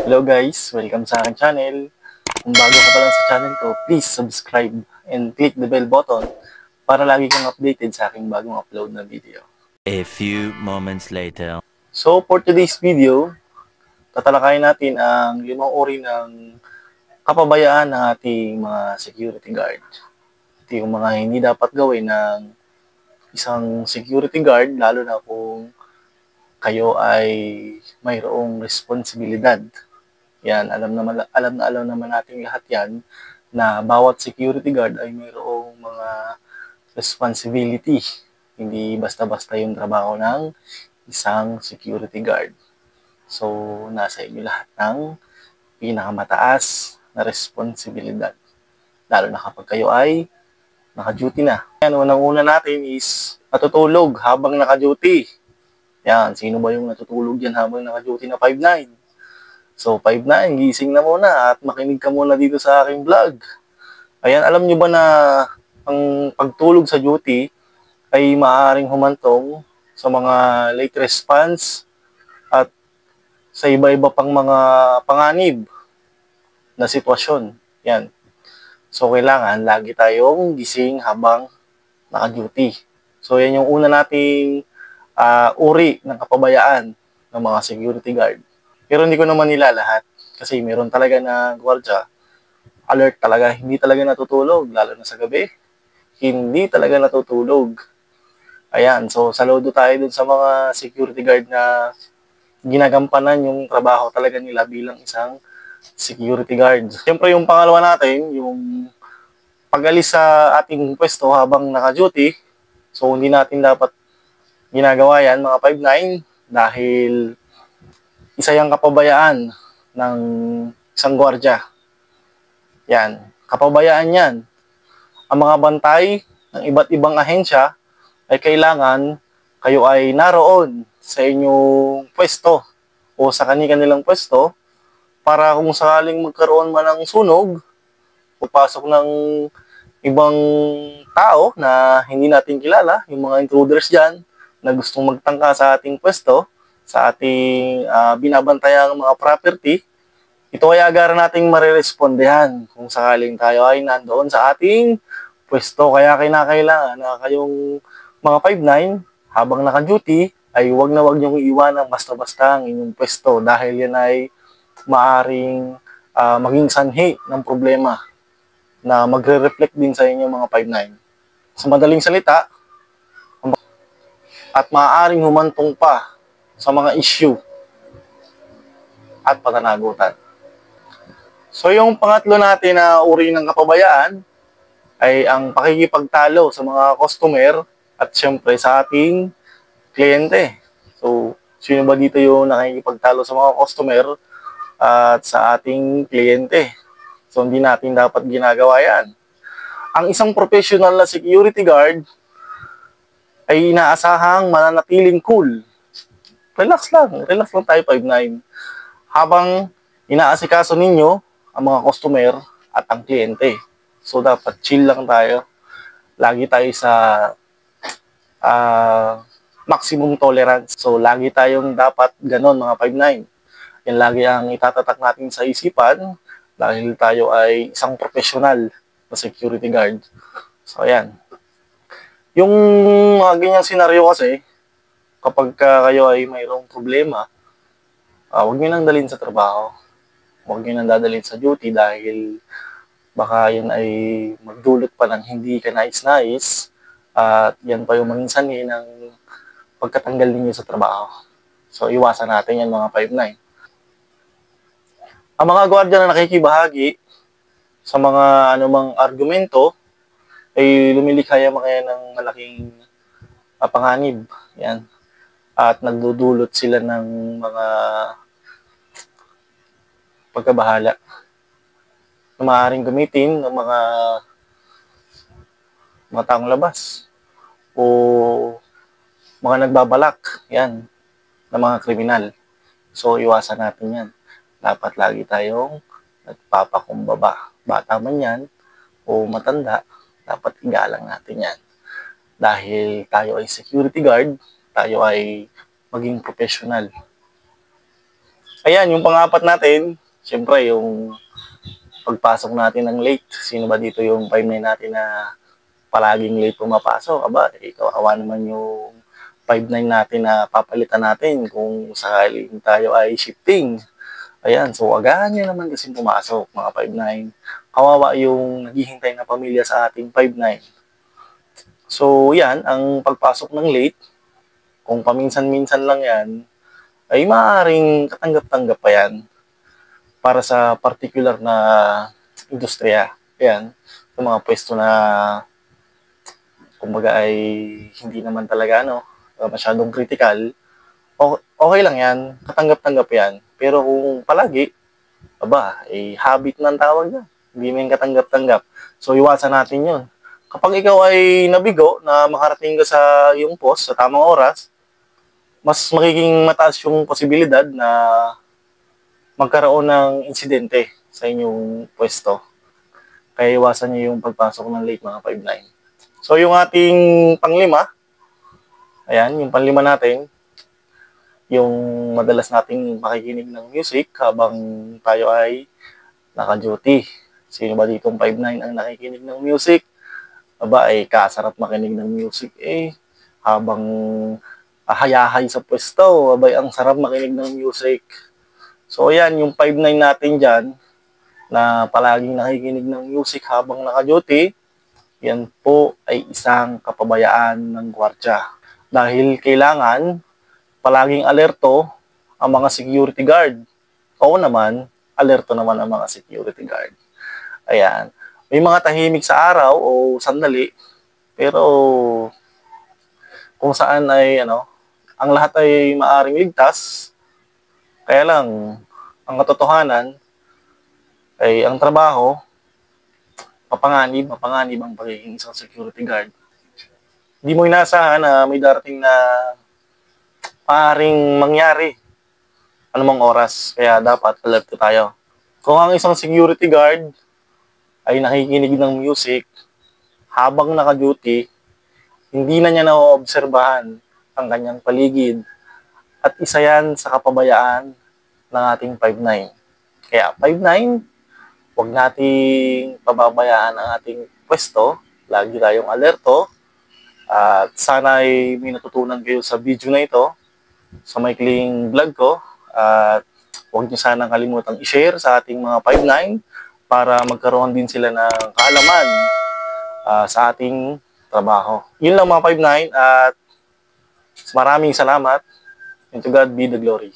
Hello guys, welcome sa aking channel. Kung bago ka pa lang sa channel ko, please subscribe and click the bell button para lagi kang updated sa aking bagong upload na video. A few moments later. So for today's video, tatalakayin natin ang 5 uri ng kapabayaan ng ating mga security guard. Ito yung mga hindi dapat gawin ng isang security guard, lalo na kung kayo ay mayroong responsibilidad. Yan, alam naman nating lahat yan na bawat security guard ay mayroong mga responsibility. Hindi basta-basta yung trabaho ng isang security guard. So, nasa inyo lahat ng pinakamataas na responsibilidad. Lalo na kapag kayo ay naka-duty na. Yan, unang-una natin is natutulog habang naka-duty. Yan, sino ba yung natutulog yan habang naka-duty na 5'9"? So, 5'9", gising na muna at makinig ka muna dito sa aking vlog. Ayan, alam nyo ba na ang pagtulog sa duty ay maaaring humantong sa mga late response at sa iba-iba pang mga panganib na sitwasyon. Yan. So, kailangan lagi tayong gising habang naka-duty. So, yan yung una nating uri ng kapabayaan ng mga security guard. Pero hindi ko naman nila lahat kasi meron talaga na gwardiya, alert talaga, hindi talaga natutulog, lalo na sa gabi. Hindi talaga natutulog. Ayan, so saludo tayo dun sa mga security guard na ginagampanan yung trabaho talaga nila bilang isang security guard. Siyempre yung pangalawa natin, yung pag-alis sa ating pwesto habang naka-duty, so hindi natin dapat ginagawa yan mga 5'9", dahil isa yung kapabayaan ng isang gwardiya. Yan, kapabayaan yan. Ang mga bantay ng iba't ibang ahensya ay kailangan kayo ay naroon sa inyong pwesto o sa kanilang pwesto para kung sakaling magkaroon man ng sunog o pasok ng ibang tao na hindi natin kilala, yung mga intruders dyan na gustong magtangka sa ating pwesto, sa ating binabantayang mga property, ito ay agaran nating marirespondehan kung sakaling tayo ay nandoon sa ating pwesto. Kaya kinakailangan na kayong mga 5'9", habang naka-duty, ay huwag na huwag niyong iiwanan basta-basta ang inyong pwesto dahil yan ay maaring maging sanhi ng problema na magre-reflect din sa inyo mga 5'9". Sa madaling salita, at maaaring humantong pa sa mga issue at pananagutan. So yung pangatlo natin na uri ng kapabayaan ay ang pakikipagtalo sa mga customer at syempre sa ating kliyente. So, sino ba dito yung nakikipagtalo sa mga customer at sa ating kliyente? So, hindi natin dapat ginagawa yan. Ang isang professional na security guard ay inaasahang mananatiling cool. Relax lang tayo 5'9". Habang inaasikaso ninyo ang mga customer at ang kliyente. So, dapat chill lang tayo. Lagi tayo sa maximum tolerance. So, lagi tayong dapat ganon mga 5'9". Yan lagi ang itatatak natin sa isipan dahil tayo ay isang professional na security guard. So, ayan. Yung mga ganyang senaryo kasi, kapag kayo ay mayroong problema, huwag nyo nang dalhin sa trabaho. Huwag nyo nang dadalhin sa duty dahil baka yan ay magdulot pa ng hindi ka nais-nais at yan pa yung maging sanhi ng pagkatanggal ninyo sa trabaho. So, iwasan natin yan mga 5'9". Ang mga gwardiya na nakikibahagi sa mga anumang argumento ay lumilikha yung mga yan ng malaking panganib. Yan. At nagdudulot sila ng mga pagkabahala na maaaring gamitin ng mga taong labas o mga nagbabalak yan ng mga kriminal. So, iwasan natin yan. Dapat lagi tayong nagpapakumbaba. Bata man yan o matanda, dapat igalang natin yan. Dahil tayo ay security guard, tayo ay maging professional. Ayan, yung pang-apat natin, syempre yung pagpasok natin ng late. Sino ba dito yung 5'9 natin na palaging late pumapasok? Aba, kawawa naman yung 5'9 natin na papalitan natin kung sakaling tayo ay shifting. Ayan, so agahan nyo naman kasi pumasok, mga 5'9. Kawawa yung naghihintay na pamilya sa ating 5'9. So, yan, ang pagpasok ng late, kung paminsan-minsan lang yan, ay maaaring katanggap-tanggap pa yan para sa particular na industriya. Ayan, yung mga pwesto na kumbaga ay hindi naman talaga masyadong critical, okay lang yan, katanggap-tanggap yan. Pero kung palagi, aba, habit ng tawag niya. Hindi mo yung katanggap-tanggap. So, iwasan natin yun. Kapag ikaw ay nabigo na makarating ka sa yung post sa tamang oras, mas magiging mataas yung posibilidad na magkaroon ng insidente sa inyong pwesto. Kaya iwasan niyo yung pagpasok ng late, mga 5'9". So, yung ating panglima, ayan, yung panglima natin, yung madalas nating makikinig ng music habang tayo ay naka-duty. Sino ba ditong 5'9 ang nakikinig ng music? Aba, kasarap makinig ng music habang hayahay sa pwesto, abay, ang sarap makinig ng music. So, ayan, yung 5'9 natin dyan, na palaging nakikinig ng music habang naka-duty, yan po ay isang kapabayaan ng gwardiya. Dahil kailangan palaging alerto ang mga security guard. Oo naman, alerto naman ang mga security guard. Ayan. May mga tahimik sa araw o sandali, pero kung saan ay ang lahat ay maaring ligtas, kaya lang ang katotohanan ay ang trabaho, mapanganib ang pagiging isang security guard. Hindi mo inaasahan na may darating na maaaring mangyari anumang oras, kaya dapat alert tayo. Kung ang isang security guard ay nakikinig ng music habang naka-duty, hindi na niya naoobserbahan ang kanyang paligid at isa yan sa kapabayaan ng ating 5'9". Kaya 5'9", huwag nating pababayaan ang ating pwesto, lagi tayong alerto, at sana ay may natutunan kayo sa video na ito, sa maikling vlog ko, at huwag niyo sanang kalimutang i-share sa ating mga 5'9", para magkaroon din sila ng kaalaman sa ating trabaho. Yun lang, mga 5'9", at maraming salamat, and to God be the glory.